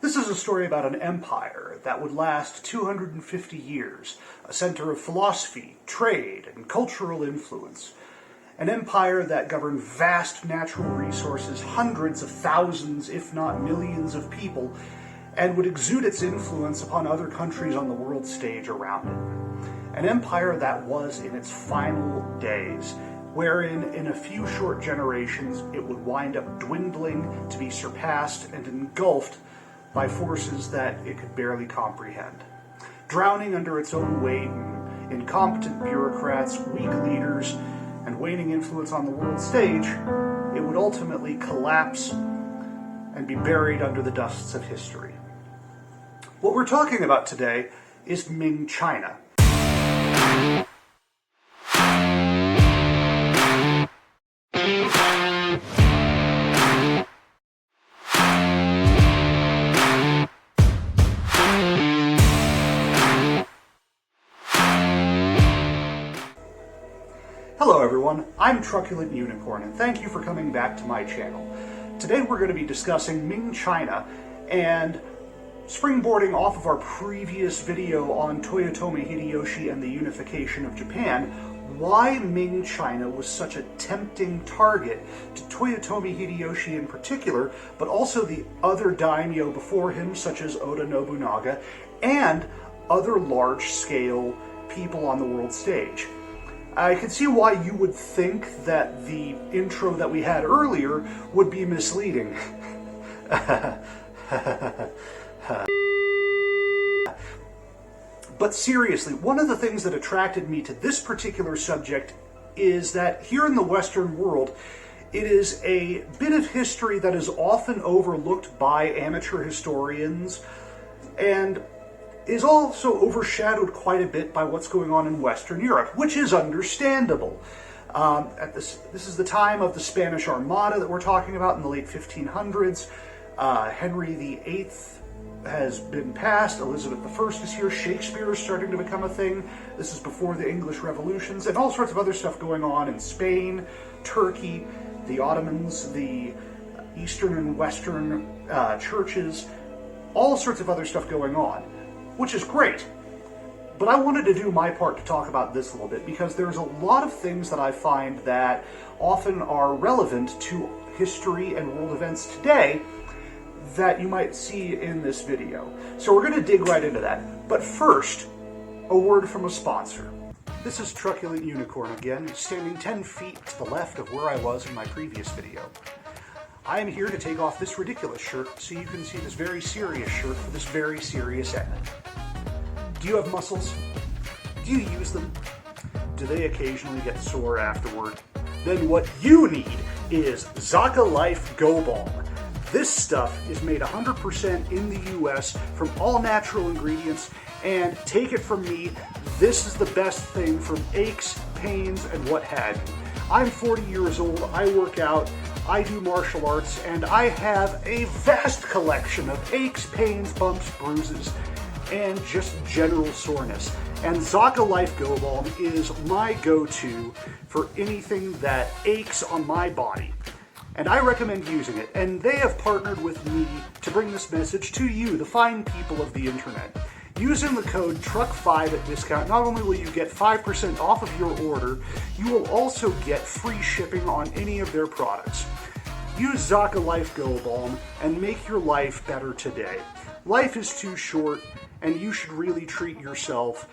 This is a story about an empire that would last 250 years, a center of philosophy, trade, and cultural influence. An empire that governed vast natural resources, hundreds of thousands, if not millions of people, and would exude its influence upon other countries on the world stage around it. An empire that was in its final days, wherein in a few short generations it would wind up dwindling to be surpassed and engulfed by forces that it could barely comprehend. Drowning under its own weight in incompetent bureaucrats, weak leaders, and waning influence on the world stage, it would ultimately collapse and be buried under the dusts of history. What we're talking about today is Ming China. Hello everyone, I'm Truculent Unicorn, and thank you for coming back to my channel. Today we're going to be discussing Ming China and springboarding off of our previous video on Toyotomi Hideyoshi and the unification of Japan, why Ming China was such a tempting target to Toyotomi Hideyoshi in particular, but also the other daimyo before him such as Oda Nobunaga and other large-scale people on the world stage. I can see why you would think that the intro that we had earlier would be misleading. But seriously, one of the things that attracted me to this particular subject is that here in the Western world, it is a bit of history that is often overlooked by amateur historians and is also overshadowed quite a bit by what's going on in Western Europe, which is understandable. This is the time of the Spanish Armada that we're talking about in the late 1500s. Henry VIII has been passed, Elizabeth I is here, Shakespeare is starting to become a thing. This is before the English revolutions, and all sorts of other stuff going on in Spain, Turkey, the Ottomans, the Eastern and Western churches, all sorts of other stuff going on, which is great. But I wanted to do my part to talk about this a little bit because there's a lot of things that I find that often are relevant to history and world events today that you might see in this video. So we're going to dig right into that. But first, a word from a sponsor. This is Truculent Unicorn again, standing 10 feet to the left of where I was in my previous video. I am here to take off this ridiculous shirt so you can see this very serious shirt for this very serious ad. Do you have muscles? Do you use them? Do they occasionally get sore afterward? Then what you need is Zaka Life Go Balm. This stuff is made 100% in the US from all natural ingredients, and take it from me, this is the best thing from aches, pains, and what have you. I'm 40 years old, I work out, I do martial arts, and I have a vast collection of aches, pains, bumps, bruises, and just general soreness. And Zaka Life Go Balm is my go-to for anything that aches on my body. And I recommend using it, and they have partnered with me to bring this message to you, the fine people of the internet. Using the code TRUCK5 at discount, not only will you get 5% off of your order, you will also get free shipping on any of their products. Use Zaka Life Go Balm and make your life better today. Life is too short, and you should really treat yourself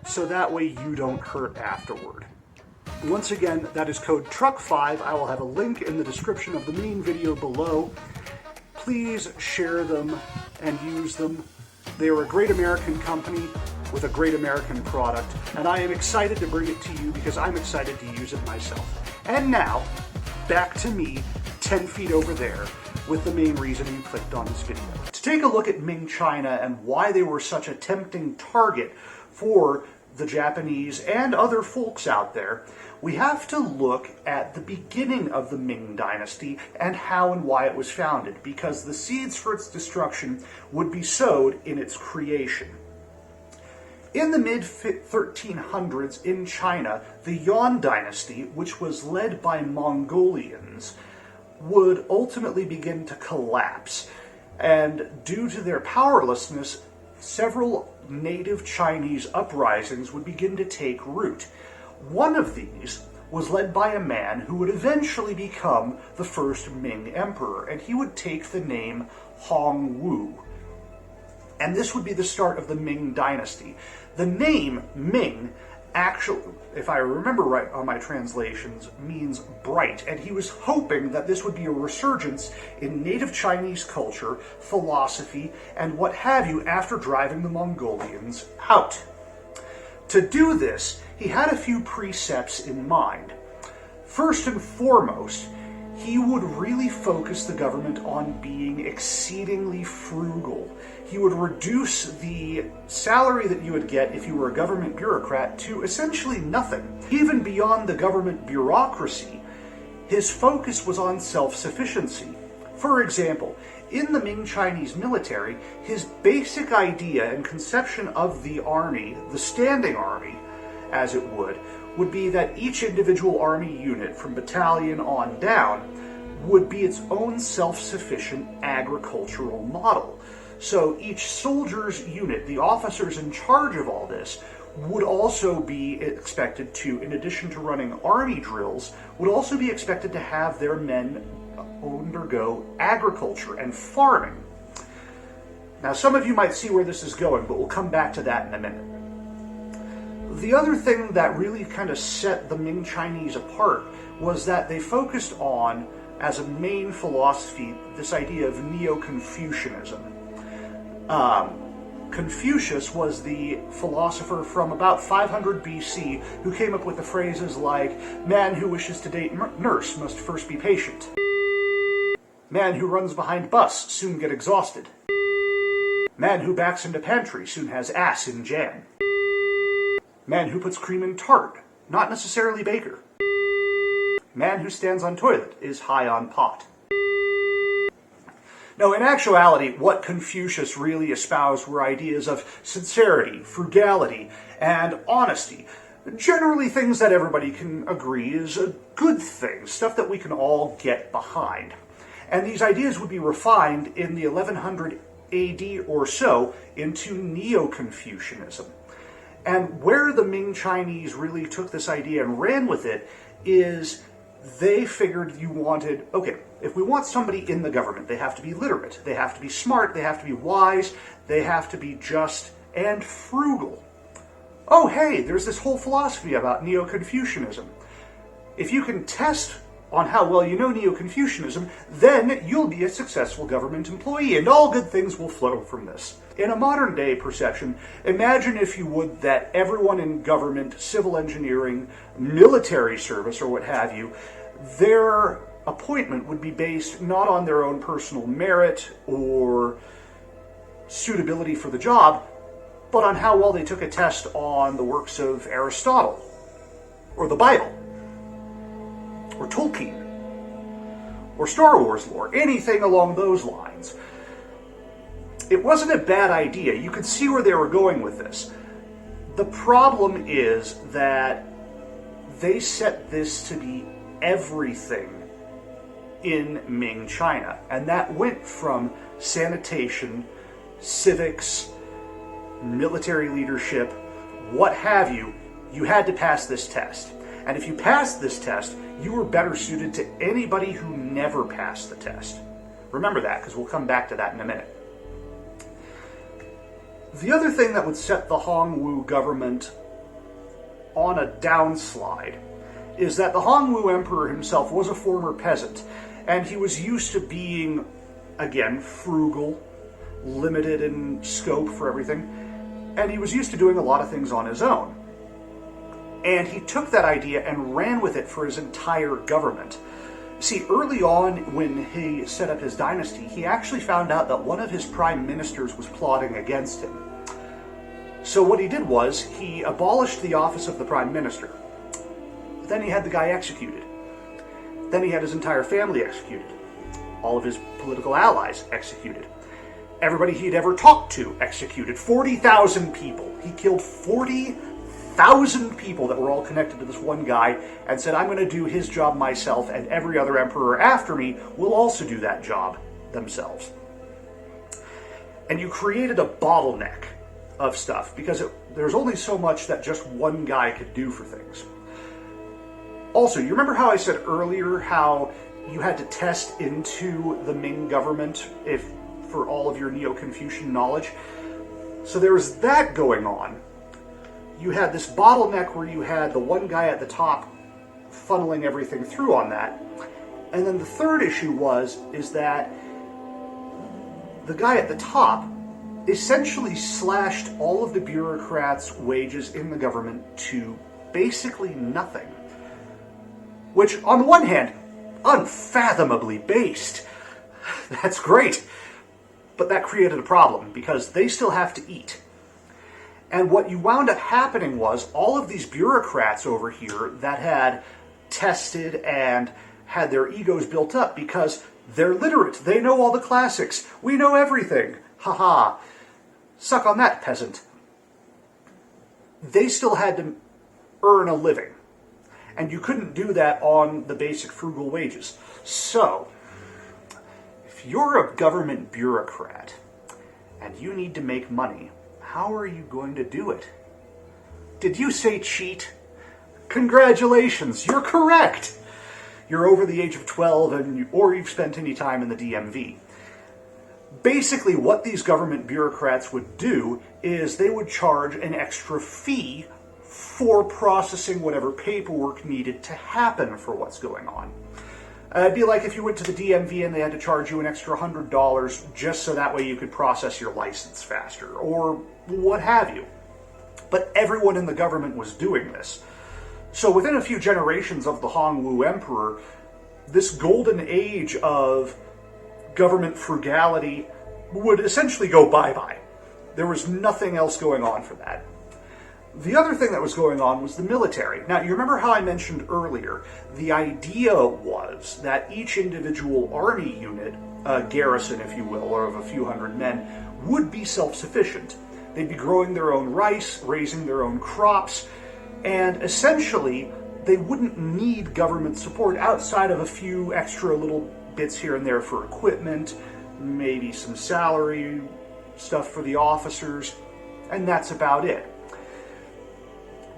so that way you don't hurt afterward. Once again, that is code TRUCK5. I will have a link in the description of the main video below. Please share them and use them. They are a great American company with a great American product, and I am excited to bring it to you because I'm excited to use it myself. And now, back to me, 10 feet over there, with the main reason you clicked on this video. To take a look at Ming China and why they were such a tempting target for the Japanese and other folks out there, we have to look at the beginning of the Ming Dynasty and how and why it was founded, because the seeds for its destruction would be sowed in its creation. In the mid-1300s in China, the Yuan Dynasty, which was led by Mongolians, would ultimately begin to collapse. And due to their powerlessness, several native Chinese uprisings would begin to take root. One of these was led by a man who would eventually become the first Ming emperor, and he would take the name Hong Wu. And this would be the start of the Ming dynasty. The name Ming actually, if I remember right on my translations, means bright, and he was hoping that this would be a resurgence in native Chinese culture, philosophy, and what have you after driving the Mongolians out. To do this, he had a few precepts in mind. First and foremost, he would really focus the government on being exceedingly frugal. He would reduce the salary that you would get if you were a government bureaucrat to essentially nothing. Even beyond the government bureaucracy, his focus was on self-sufficiency. For example, in the Ming Chinese military, his basic idea and conception of the army, the standing army, as it would be that each individual army unit, from battalion on down, would be its own self-sufficient agricultural model. So each soldier's unit, the officers in charge of all this, would also be expected to, in addition to running army drills, would also be expected to have their men undergo agriculture and farming. Now, some of you might see where this is going, but we'll come back to that in a minute. The other thing that really kind of set the Ming Chinese apart was that they focused on, as a main philosophy, this idea of Neo-Confucianism. Confucius was the philosopher from about 500 BC who came up with the phrases like, "Man who wishes to date nurse must first be patient. Man who runs behind bus soon get exhausted. Man who backs into pantry soon has ass in jam. Man who puts cream in tart, not necessarily baker. Man who stands on toilet is high on pot." Now, in actuality, what Confucius really espoused were ideas of sincerity, frugality, and honesty. Generally things that everybody can agree is a good thing, stuff that we can all get behind. And these ideas would be refined in the 1100 AD or so into Neo-Confucianism. And where the Ming Chinese really took this idea and ran with it is they figured you wanted, okay, if we want somebody in the government, they have to be literate, they have to be smart, they have to be wise, they have to be just and frugal. Oh, hey, there's this whole philosophy about Neo-Confucianism. If you can test on how well you know Neo-Confucianism, then you'll be a successful government employee, and all good things will flow from this. In a modern day perception, imagine, if you would, that everyone in government, civil engineering, military service, or what have you, their appointment would be based not on their own personal merit or suitability for the job, but on how well they took a test on the works of Aristotle, or the Bible, or Tolkien, or Star Wars lore, anything along those lines. It wasn't a bad idea. You could see where they were going with this. The problem is that they set this to be everything in Ming China, and that went from sanitation, civics, military leadership, what have you. You had to pass this test. And if you passed this test, you were better suited to anybody who never passed the test. Remember that, because we'll come back to that in a minute. The other thing that would set the Hongwu government on a downslide is that the Hongwu emperor himself was a former peasant, and he was used to being, again, frugal, limited in scope for everything, and he was used to doing a lot of things on his own. And he took that idea and ran with it for his entire government. See, early on when he set up his dynasty, he actually found out that one of his prime ministers was plotting against him. So what he did was, he abolished the office of the prime minister. Then he had the guy executed. Then he had his entire family executed. All of his political allies executed. Everybody he'd ever talked to executed. 40,000 people. He killed 40,000 people that were all connected to this one guy, and said, I'm going to do his job myself, and every other emperor after me will also do that job themselves. And you created a bottleneck of stuff because there's only so much that just one guy could do for things. Also, you remember how I said earlier how you had to test into the Ming government for all of your Neo-Confucian knowledge? So there was that going on. You had this bottleneck where you had the one guy at the top funneling everything through on that. And then the third issue is that the guy at the top essentially slashed all of the bureaucrats' wages in the government to basically nothing. Which, on the one hand, unfathomably based. That's great. But that created a problem, because they still have to eat. And what you wound up happening was all of these bureaucrats over here that had tested and had their egos built up because they're literate. They know all the classics. We know everything. Haha. Suck on that, peasant. They still had to earn a living. And you couldn't do that on the basic frugal wages. So, if you're a government bureaucrat and you need to make money, how are you going to do it? Did you say cheat? Congratulations, you're correct. You're over the age of 12 or you've spent any time in the DMV. Basically, what these government bureaucrats would do is they would charge an extra fee for processing whatever paperwork needed to happen for what's going on. It'd be like if you went to the DMV and they had to charge you an extra $100 just so that way you could process your license faster, or what have you. But everyone in the government was doing this. So within a few generations of the Hongwu Emperor, this golden age of government frugality would essentially go bye-bye. There was nothing else going on for that. The other thing that was going on was the military. Now, you remember how I mentioned earlier, the idea was that each individual army unit, a garrison, if you will, or of a few hundred men, would be self-sufficient. They'd be growing their own rice, raising their own crops, and essentially, they wouldn't need government support outside of a few extra little bits here and there for equipment, maybe some salary stuff for the officers, and that's about it.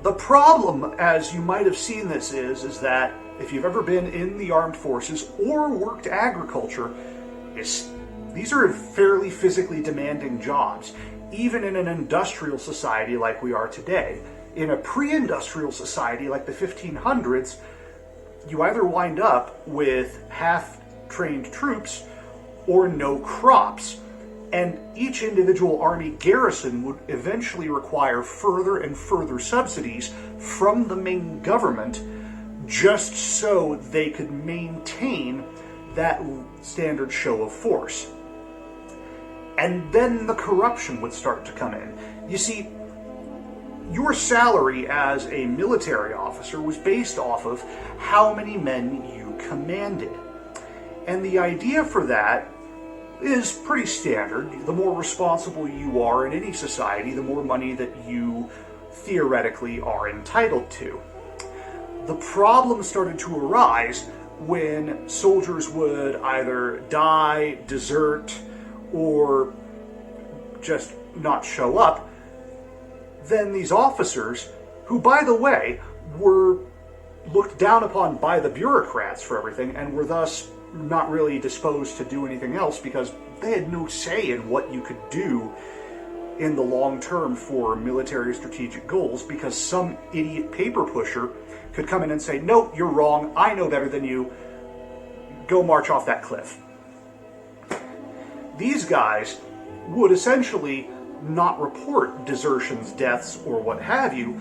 The problem, as you might have seen this, is that if you've ever been in the armed forces or worked agriculture, these are fairly physically demanding jobs, even in an industrial society like we are today. In a pre-industrial society like the 1500s, you either wind up with half-trained troops or no crops. And each individual army garrison would eventually require further and further subsidies from the Ming government just so they could maintain that standard show of force. And then the corruption would start to come in. You see, your salary as a military officer was based off of how many men you commanded. And the idea for that is pretty standard. The more responsible you are in any society, the more money that you theoretically are entitled to. The problem started to arise when soldiers would either die, desert, or just not show up. Then these officers, who by the way were looked down upon by the bureaucrats for everything and were thus not really disposed to do anything else because they had no say in what you could do in the long term for military strategic goals, because some idiot paper pusher could come in and say, "No, you're wrong, I know better than you, go march off that cliff." These guys would essentially not report desertions, deaths, or what have you,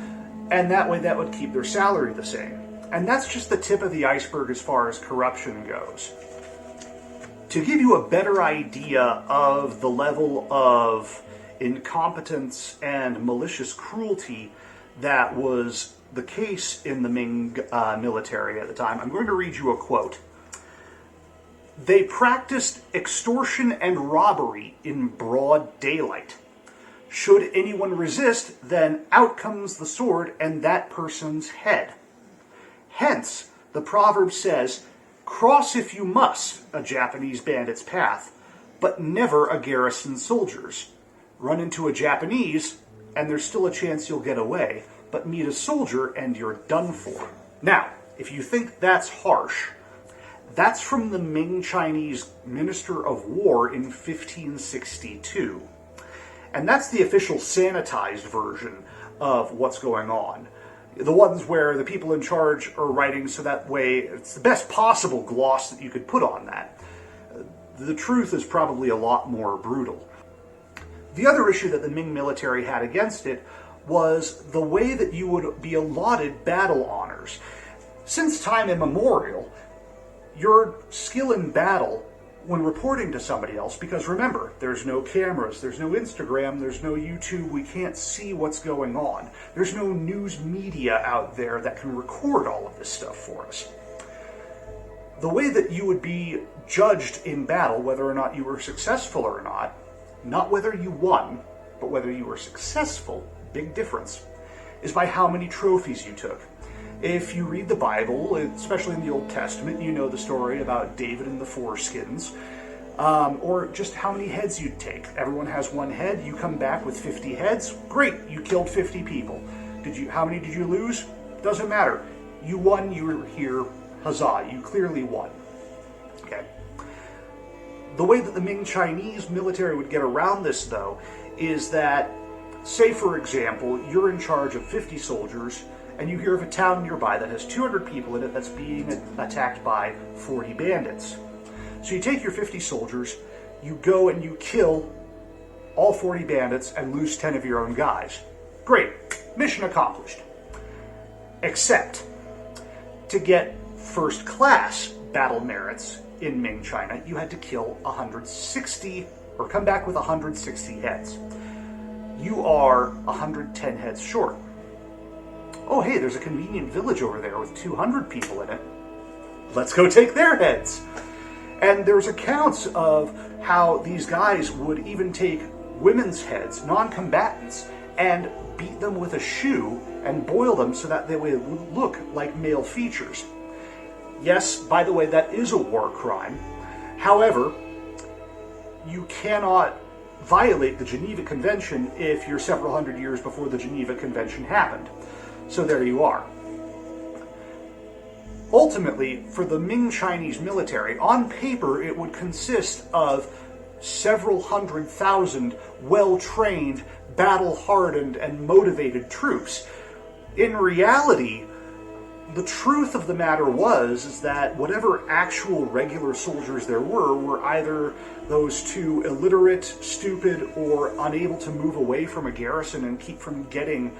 and that way that would keep their salary the same. And that's just the tip of the iceberg as far as corruption goes. To give you a better idea of the level of incompetence and malicious cruelty that was the case in the Ming military at the time, I'm going to read you a quote. "They practiced extortion and robbery in broad daylight. Should anyone resist, then out comes the sword and that person's head. Hence, the proverb says, 'Cross if you must a Japanese bandit's path, but never a garrison's soldiers. Run into a Japanese, and there's still a chance you'll get away, but meet a soldier and you're done for. Now, if you think that's harsh, that's from the Ming Chinese Minister of War in 1562. And that's the official sanitized version of what's going on. The ones where the people in charge are writing so that way it's the best possible gloss that you could put on that. The truth is probably a lot more brutal. The other issue that the Ming military had against it was the way that you would be allotted battle honors. Since time immemorial, your skill in battle when reporting to somebody else, because remember, there's no cameras, there's no Instagram, there's no YouTube, we can't see what's going on. There's no news media out there that can record all of this stuff for us. The way that you would be judged in battle, whether or not you were successful or not whether you won, but whether you were successful, big difference, is by how many trophies you took. If you read the Bible, especially in the Old Testament, you know the story about David and the foreskins, or just how many heads you'd take. Everyone has one head, you come back with 50 heads, great, you killed 50 people. How many did you lose? Doesn't matter. You won, you were here, huzzah, you clearly won. Okay. The way that the Ming Chinese military would get around this, though, is that, say for example, you're in charge of 50 soldiers, and you hear of a town nearby that has 200 people in it that's being attacked by 40 bandits. So you take your 50 soldiers, you go and you kill all 40 bandits and lose 10 of your own guys. Great, mission accomplished. Except, to get first class battle merits in Ming China, you had to kill 160, or come back with 160 heads. You are 110 heads short. Oh, hey, there's a convenient village over there with 200 people in it. Let's go take their heads. And there's accounts of how these guys would even take women's heads, non-combatants, and beat them with a shoe and boil them so that they would look like male features. Yes, by the way, that is a war crime. However, you cannot violate the Geneva Convention if you're several hundred years before the Geneva Convention happened. So there you are. Ultimately, for the Ming Chinese military, on paper it would consist of several 100,000 well-trained, battle-hardened, and motivated troops. In reality, the truth of the matter is that whatever actual regular soldiers there were either those two illiterate, stupid, or unable to move away from a garrison and keep from getting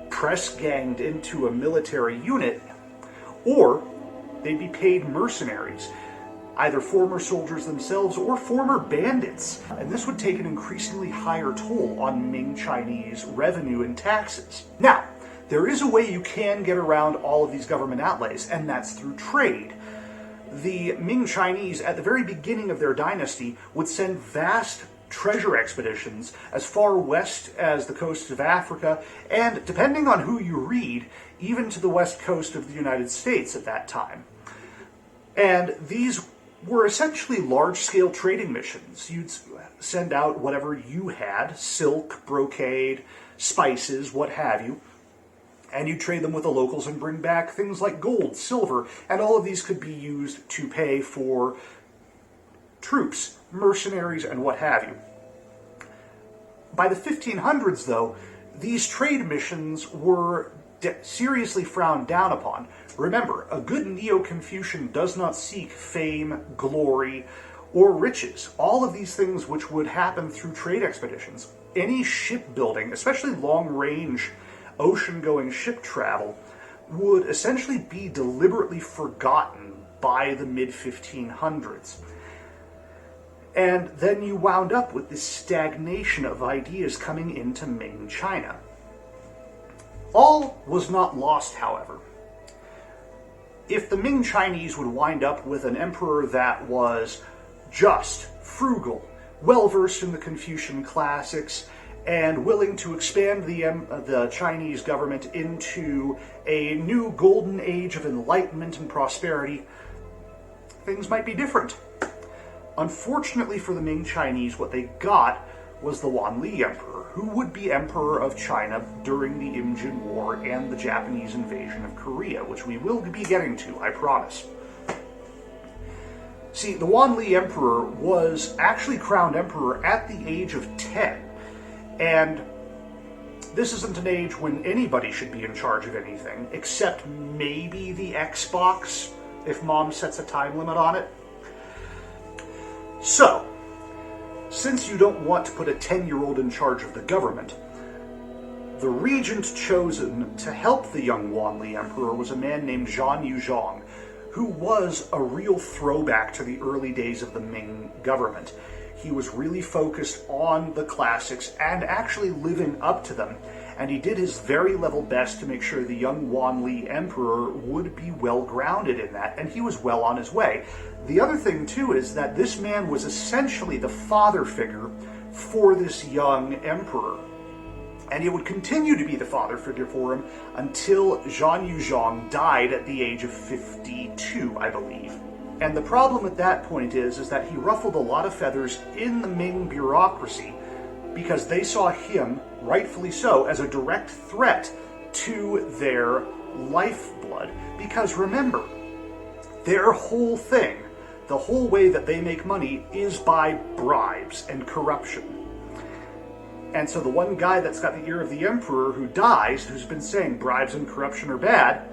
press-ganged into a military unit, or they'd be paid mercenaries, either former soldiers themselves or former bandits. And this would take an increasingly higher toll on Ming Chinese revenue and taxes. Now, there is a way you can get around all of these government outlays, and that's through trade. The Ming Chinese, at the very beginning of their dynasty, would send vast treasure expeditions as far west as the coast of Africa, and depending on who you read, even to the west coast of the United States at that time. And these were essentially large-scale trading missions. You'd send out whatever you had, silk, brocade, spices, what have you, and you trade them with the locals and bring back things like gold, silver, and all of these could be used to pay for troops, mercenaries, and what have you. By the 1500s, though, these trade missions were seriously frowned down upon. Remember, a good Neo-Confucian does not seek fame, glory, or riches. All of these things which would happen through trade expeditions. Any shipbuilding, especially long-range ocean-going ship travel, would essentially be deliberately forgotten by the mid-1500s. And then you wound up with this stagnation of ideas coming into Ming China. All was not lost, however. If the Ming Chinese would wind up with an emperor that was just, frugal, well-versed in the Confucian classics, and willing to expand the Chinese government into a new golden age of enlightenment and prosperity, things might be different. Unfortunately for the Ming Chinese, what they got was the Wanli Emperor, who would be Emperor of China during the Imjin War and the Japanese invasion of Korea, which we will be getting to, I promise. See, the Wanli Emperor was actually crowned Emperor at the age of 10, and this isn't an age when anybody should be in charge of anything, except maybe the Xbox, if Mom sets a time limit on it. So, since you don't want to put a 10-year-old in charge of the government, the regent chosen to help the young Wanli Emperor was a man named Zhang Yuzhong, who was a real throwback to the early days of the Ming government. He was really focused on the classics and actually living up to them, and he did his very level best to make sure the young Wanli Emperor would be well grounded in that, and he was well on his way. The other thing, too, is that this man was essentially the father figure for this young emperor. And he would continue to be the father figure for him until Zhang Yuzhong died at the age of 52, I believe. And the problem at that point is that he ruffled a lot of feathers in the Ming bureaucracy because they saw him, rightfully so, as a direct threat to their lifeblood. Because remember, their whole thing, the whole way that they make money is by bribes and corruption. And so the one guy that's got the ear of the emperor who dies, who's been saying bribes and corruption are bad,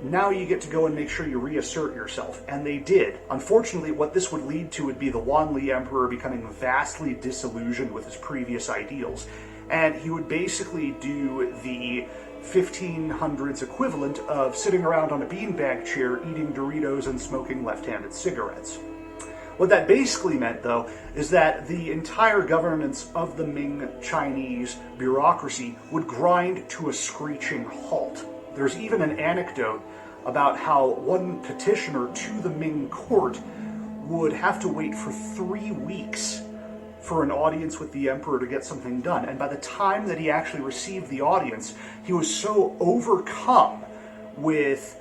now you get to go and make sure you reassert yourself. And they did. Unfortunately, what this would lead to would be the Wanli Emperor becoming vastly disillusioned with his previous ideals. And he would basically do the 1500s equivalent of sitting around on a beanbag chair, eating Doritos and smoking left-handed cigarettes. What that basically meant, though, is that the entire governance of the Ming Chinese bureaucracy would grind to a screeching halt. There's even an anecdote about how one petitioner to the Ming court would have to wait for 3 weeks for an audience with the emperor to get something done. And by the time that he actually received the audience, he was so overcome with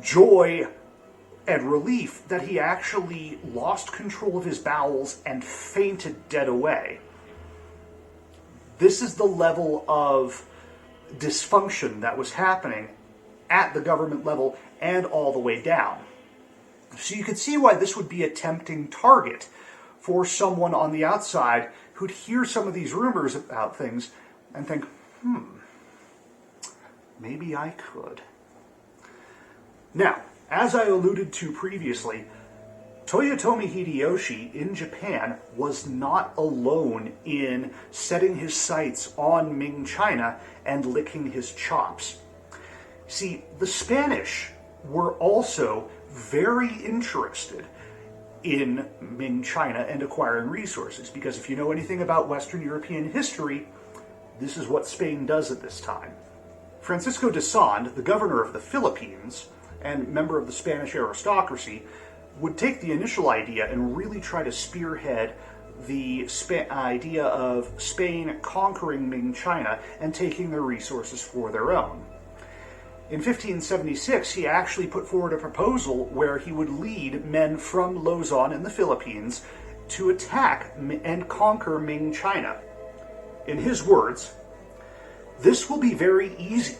joy and relief that he actually lost control of his bowels and fainted dead away. This is the level of dysfunction that was happening at the government level and all the way down. So you could see why this would be a tempting target for someone on the outside who'd hear some of these rumors about things and think, maybe I could. Now, as I alluded to previously, Toyotomi Hideyoshi in Japan was not alone in setting his sights on Ming China and licking his chops. See, the Spanish were also very interested in Ming China and acquiring resources, because if you know anything about Western European history, this is what Spain does at this time. Francisco de Sande, the governor of the Philippines and member of the Spanish aristocracy, would take the initial idea and really try to spearhead the idea of Spain conquering Ming China and taking their resources for their own. In 1576, he actually put forward a proposal where he would lead men from Luzon in the Philippines to attack and conquer Ming China. In his words, "This will be very easy.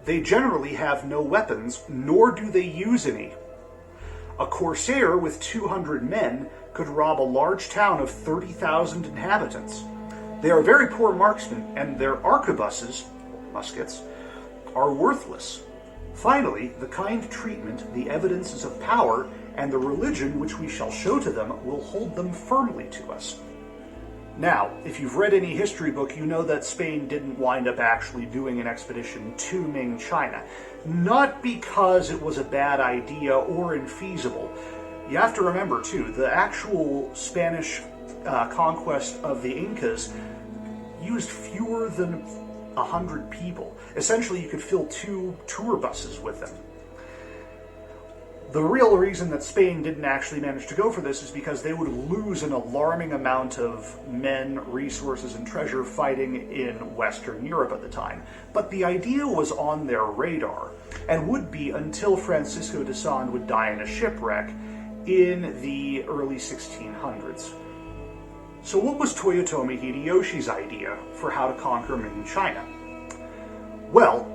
They generally have no weapons, nor do they use any. A corsair with 200 men could rob a large town of 30,000 inhabitants. They are very poor marksmen, and their arquebuses, muskets, are worthless. Finally, the kind treatment, the evidences of power, and the religion which we shall show to them will hold them firmly to us." Now, if you've read any history book, you know that Spain didn't wind up actually doing an expedition to Ming China. Not because it was a bad idea or infeasible. You have to remember, too, the actual Spanish conquest of the Incas used fewer than 100 people. Essentially, you could fill 2 tour buses with them. The real reason that Spain didn't actually manage to go for this is because they would lose an alarming amount of men, resources, and treasure fighting in Western Europe at the time. But the idea was on their radar, and would be until Francisco de Sande would die in a shipwreck in the early 1600s. So what was Toyotomi Hideyoshi's idea for how to conquer Ming China? Well,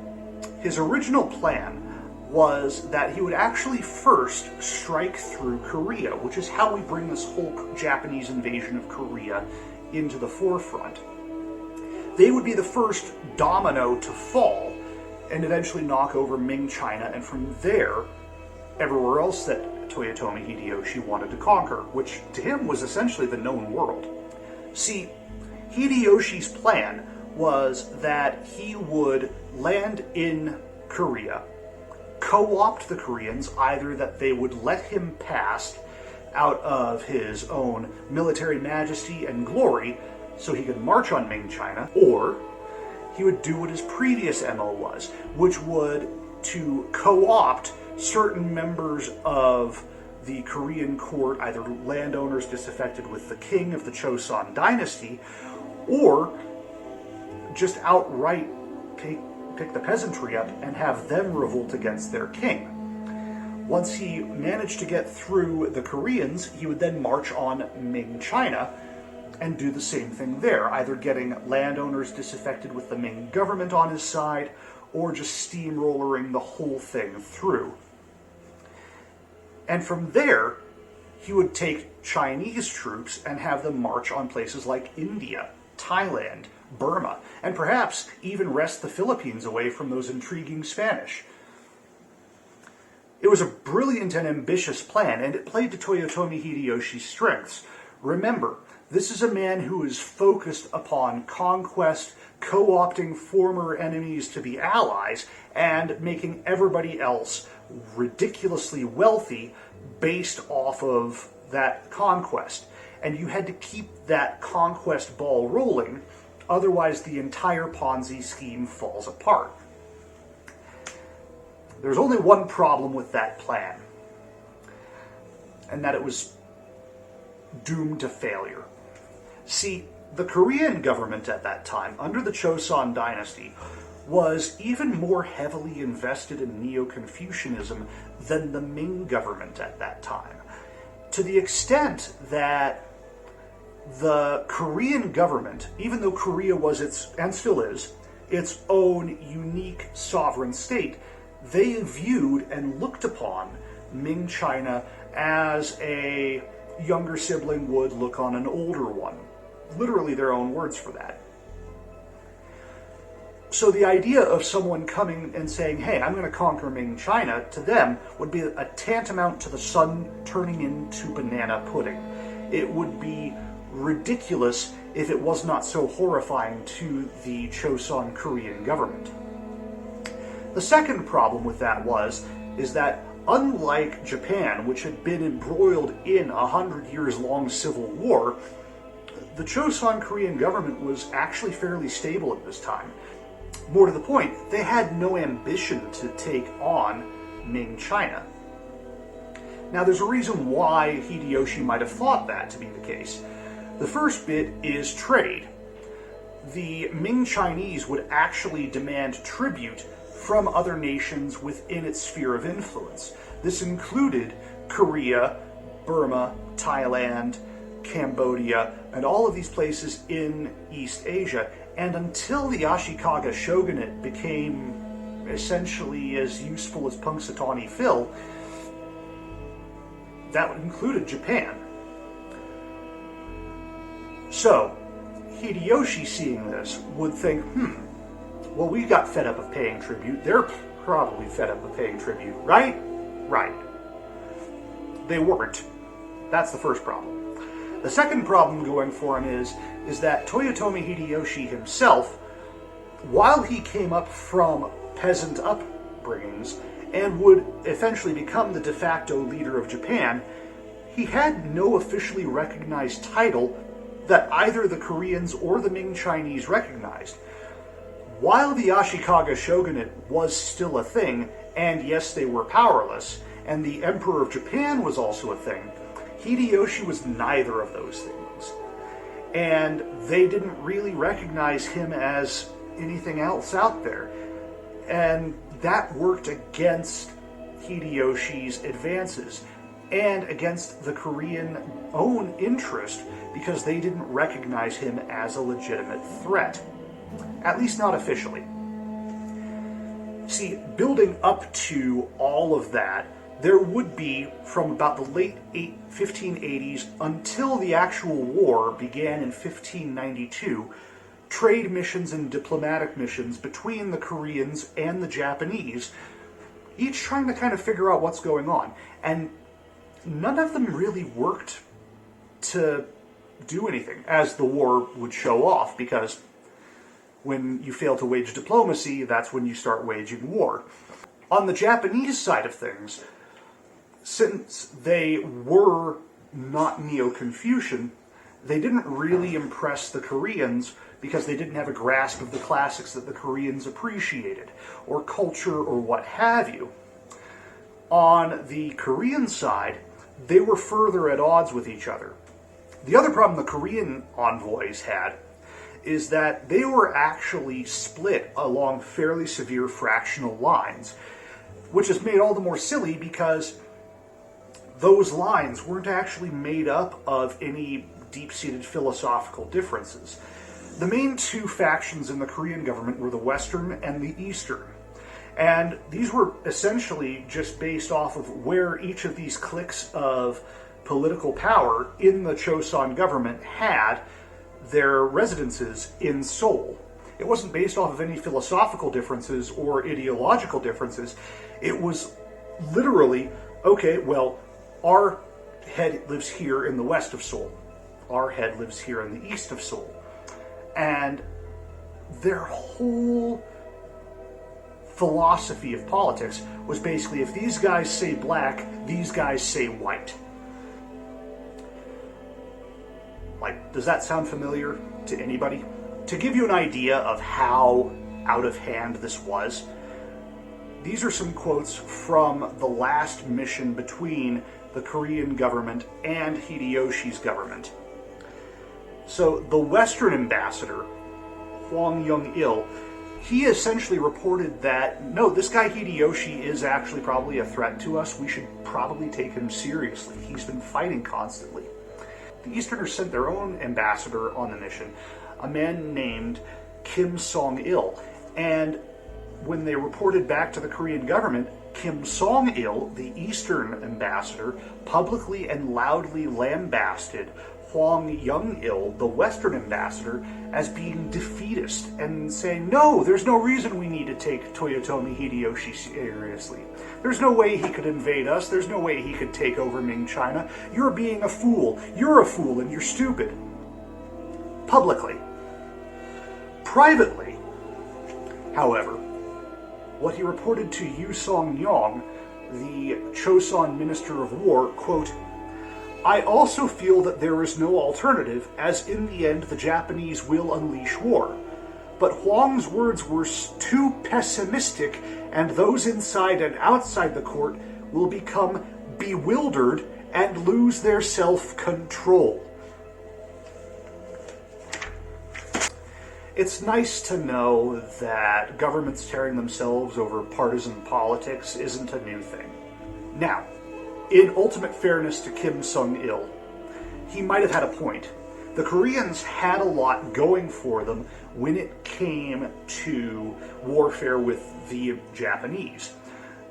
his original plan was that he would actually first strike through Korea, which is how we bring this whole Japanese invasion of Korea into the forefront. They would be the first domino to fall and eventually knock over Ming China, and from there, everywhere else that Toyotomi Hideyoshi wanted to conquer, which to him was essentially the known world. See, Hideyoshi's plan was that he would land in Korea, co-opt the Koreans, either that they would let him pass out of his own military majesty and glory so he could march on Ming China, or he would do what his previous MO was, which would to co-opt certain members of the Korean court, either landowners disaffected with the king of the Choson dynasty, or just outright pick the peasantry up and have them revolt against their king. Once he managed to get through the Koreans, he would then march on Ming China and do the same thing there, either getting landowners disaffected with the Ming government on his side, or just steamrollering the whole thing through. And from there, he would take Chinese troops and have them march on places like India, Thailand, Burma, and perhaps even wrest the Philippines away from those intriguing Spanish. It was a brilliant and ambitious plan, and it played to Toyotomi Hideyoshi's strengths. Remember, this is a man who is focused upon conquest, co-opting former enemies to be allies, and making everybody else ridiculously wealthy based off of that conquest. And you had to keep that conquest ball rolling, otherwise the entire Ponzi scheme falls apart. There's only one problem with that plan, and that it was doomed to failure. See, the Korean government at that time, under the Choson dynasty, was even more heavily invested in Neo-Confucianism than the Ming government at that time, to the extent that the Korean government, even though Korea was and still is, its own unique sovereign state, they viewed and looked upon Ming China as a younger sibling would look on an older one. Literally their own words for that. So the idea of someone coming and saying, hey, I'm going to conquer Ming China, to them would be a tantamount to the sun turning into banana pudding. It would be ridiculous if it was not so horrifying to the Choson Korean government. The second problem with that is that unlike Japan, which had been embroiled in a 100-years-long civil war, the Choson Korean government was actually fairly stable at this time. More to the point, they had no ambition to take on Ming China. Now, there's a reason why Hideyoshi might have thought that to be the case. The first bit is trade. The Ming Chinese would actually demand tribute from other nations within its sphere of influence. This included Korea, Burma, Thailand, Cambodia, and all of these places in East Asia. And until the Ashikaga shogunate became essentially as useful as Punxsutawney Phil, that included Japan. So, Hideyoshi, seeing this, would think, well, we got fed up of paying tribute. They're probably fed up of paying tribute, right? Right. They weren't. That's the first problem. The second problem going for him is that Toyotomi Hideyoshi himself, while he came up from peasant upbringings and would eventually become the de facto leader of Japan, he had no officially recognized title that either the Koreans or the Ming Chinese recognized. While the Ashikaga shogunate was still a thing, and yes, they were powerless, and the Emperor of Japan was also a thing, Hideyoshi was neither of those things. And they didn't really recognize him as anything else out there. And that worked against Hideyoshi's advances. and against the Korean own interest because they didn't recognize him as a legitimate threat, at least not officially. See, building up to all of that, there would be, from about the late 1580s until the actual war began in 1592, trade missions and diplomatic missions between the Koreans and the Japanese, each trying to kind of figure out what's going on. And none of them really worked to do anything, as the war would show off, because when you fail to wage diplomacy, that's when you start waging war. On the Japanese side of things, since they were not Neo-Confucian, they didn't really impress the Koreans because they didn't have a grasp of the classics that the Koreans appreciated, or culture, or what have you. On the Korean side, they were further at odds with each other. The other problem the Korean envoys had is that they were actually split along fairly severe fractional lines, which is made all the more silly because those lines weren't actually made up of any deep-seated philosophical differences. The main two factions in the Korean government were the Western and the Eastern. And these were essentially just based off of where each of these cliques of political power in the Choson government had their residences in Seoul. It wasn't based off of any philosophical differences or ideological differences. It was literally, okay, well, our head lives here in the west of Seoul. Our head lives here in the east of Seoul. And their whole philosophy of politics was basically, if these guys say black, these guys say white. Like, does that sound familiar to anybody? To give you an idea of how out of hand this was, these are some quotes from the last mission between the Korean government and Hideyoshi's government. So the Western ambassador, Hwang Young-il, he essentially reported that, no, this guy Hideyoshi is actually probably a threat to us. We should probably take him seriously. He's been fighting constantly. The Easterners sent their own ambassador on the mission, a man named Kim Song-il. And when they reported back to the Korean government, Kim Song-il, the Eastern ambassador, publicly and loudly lambasted Hwang Young-il, the Western ambassador, as being defeatist and saying, no, there's no reason we need to take Toyotomi Hideyoshi seriously. There's no way he could invade us. There's no way he could take over Ming China. You're being a fool. You're a fool and you're stupid. Publicly. Privately, however, what he reported to Yu Song-yong, the Choson Minister of War, quote, I also feel that there is no alternative, as in the end the Japanese will unleash war. But Hwang's words were too pessimistic, and those inside and outside the court will become bewildered and lose their self-control. It's nice to know that governments tearing themselves over partisan politics isn't a new thing. Now, in ultimate fairness to Kim Song-il, he might have had a point. The Koreans had a lot going for them when it came to warfare with the Japanese.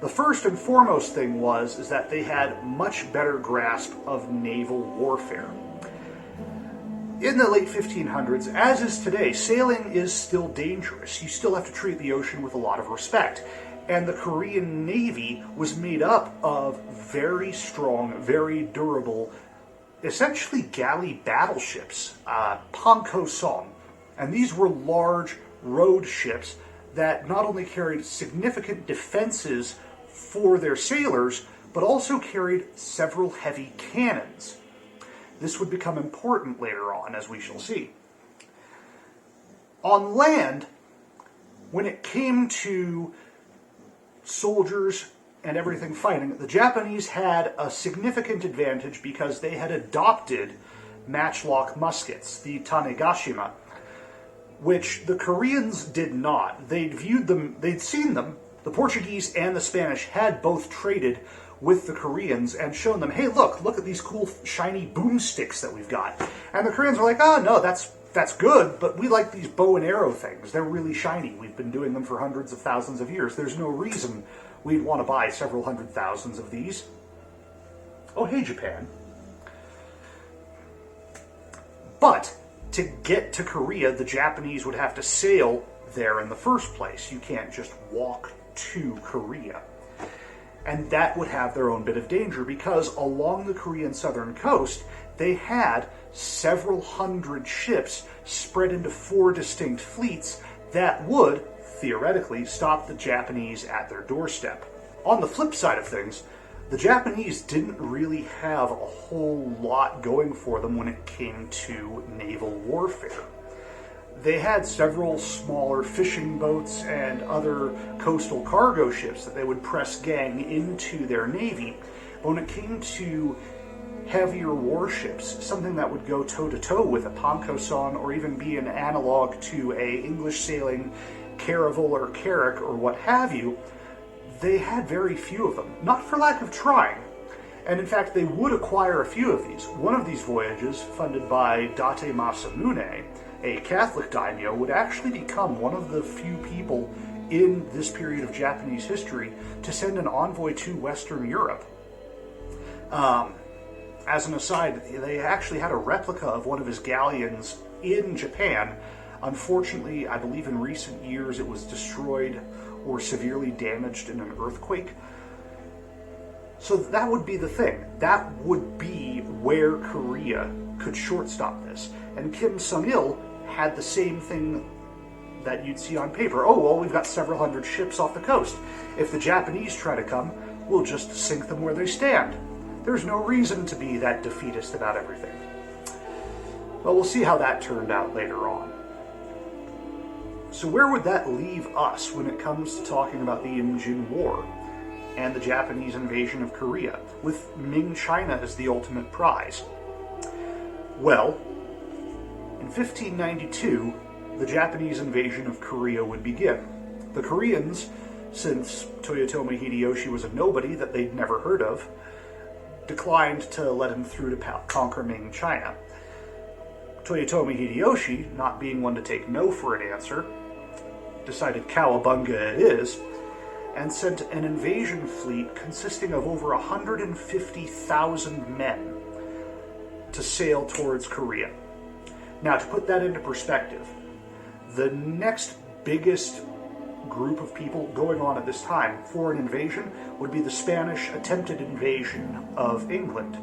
The first and foremost thing is that they had much better grasp of naval warfare. In the late 1500s, as is today, sailing is still dangerous. You still have to treat the ocean with a lot of respect. And the Korean Navy was made up of very strong, very durable, essentially galley battleships, Panko-song. And these were large rowed ships that not only carried significant defenses for their sailors, but also carried several heavy cannons. This would become important later on, as we shall see. On land, when it came to soldiers and everything fighting, the Japanese had a significant advantage because they had adopted matchlock muskets, the Tanegashima, which the Koreans did not. They'd seen them. The Portuguese and the Spanish had both traded with the Koreans and shown them, hey, look at these cool shiny boomsticks that we've got. And the Koreans were like, oh, no, that's good, but we like these bow and arrow things. They're really shiny. We've been doing them for hundreds of thousands of years. There's no reason we'd want to buy several hundred thousands of these. Oh, hey, Japan. But to get to Korea, the Japanese would have to sail there in the first place. You can't just walk to Korea. And that would have their own bit of danger because along the Korean southern coast, they had several hundred ships spread into 4 distinct fleets that would, theoretically, stop the Japanese at their doorstep. On the flip side of things, the Japanese didn't really have a whole lot going for them when it came to naval warfare. They had several smaller fishing boats and other coastal cargo ships that they would press gang into their navy. But when it came to heavier warships, something that would go toe-to-toe with a Pankosan or even be an analog to a English sailing caravel or carrack or what have you, they had very few of them, not for lack of trying. And in fact, they would acquire a few of these. One of these voyages, funded by Date Masamune, a Catholic daimyo, would actually become one of the few people in this period of Japanese history to send an envoy to Western Europe. As an aside, they actually had a replica of one of his galleons in Japan. Unfortunately, I believe in recent years it was destroyed or severely damaged in an earthquake. So that would be the thing. That would be where Korea could shortstop this. And Kim Sung-il had the same thing that you'd see on paper. Oh, well, we've got several hundred ships off the coast. If the Japanese try to come, we'll just sink them where they stand. There's no reason to be that defeatist about everything. Well, we'll see how that turned out later on. So where would that leave us when it comes to talking about the Imjin War and the Japanese invasion of Korea, with Ming China as the ultimate prize? Well, in 1592, the Japanese invasion of Korea would begin. The Koreans, since Toyotomi Hideyoshi was a nobody that they'd never heard of, declined to let him through to conquer Ming China. Toyotomi Hideyoshi, not being one to take no for an answer, decided cowabunga it is, and sent an invasion fleet consisting of over 150,000 men to sail towards Korea. Now, to put that into perspective, the next biggest group of people going on at this time for an invasion would be the Spanish attempted invasion of England.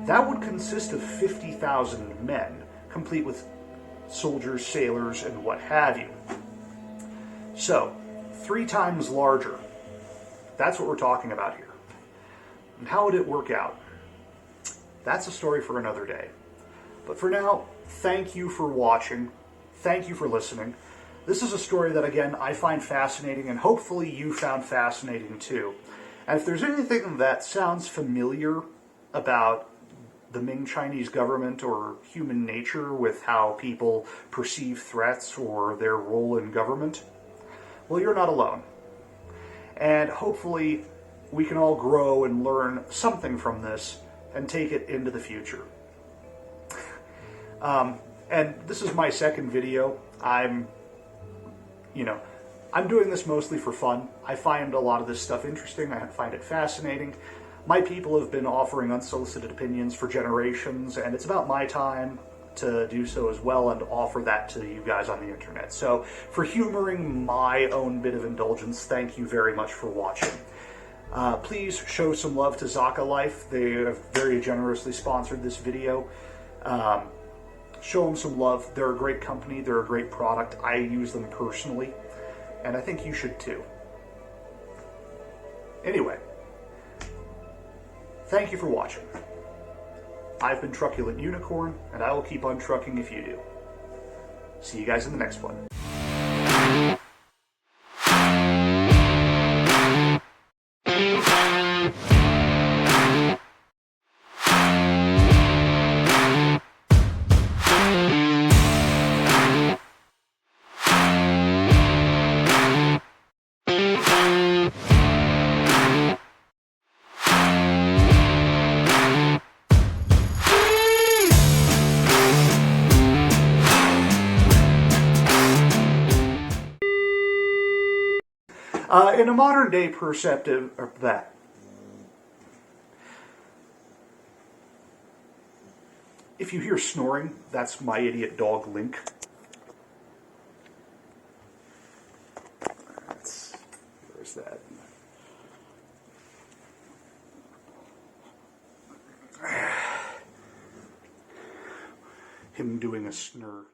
That would consist of 50,000 men, complete with soldiers, sailors, and what have you. So, 3 times larger. That's what we're talking about here. And how would it work out? That's a story for another day. But for now, thank you for watching. Thank you for listening. This is a story that, again, I find fascinating, and hopefully you found fascinating too. And if there's anything that sounds familiar about the Ming Chinese government or human nature with how people perceive threats or their role in government, well, you're not alone. And hopefully we can all grow and learn something from this and take it into the future. And this is my second video. I'm doing this mostly for fun. I find a lot of this stuff interesting. I find it fascinating. My people have been offering unsolicited opinions for generations, and it's about my time to do so as well and offer that to you guys on the internet. So for humoring my own bit of indulgence, thank you very much for watching. Please show some love to Zaka Life. They have very generously sponsored this video. Show them some love. They're a great company. They're a great product. I use them personally, and I think you should too. Anyway, thank you for watching. I've been Truculent Unicorn, and I will keep on trucking if you do. See you guys in the next one. In a modern day perceptive of that. If you hear snoring, that's my idiot dog Link. Where's that? Him doing a snore.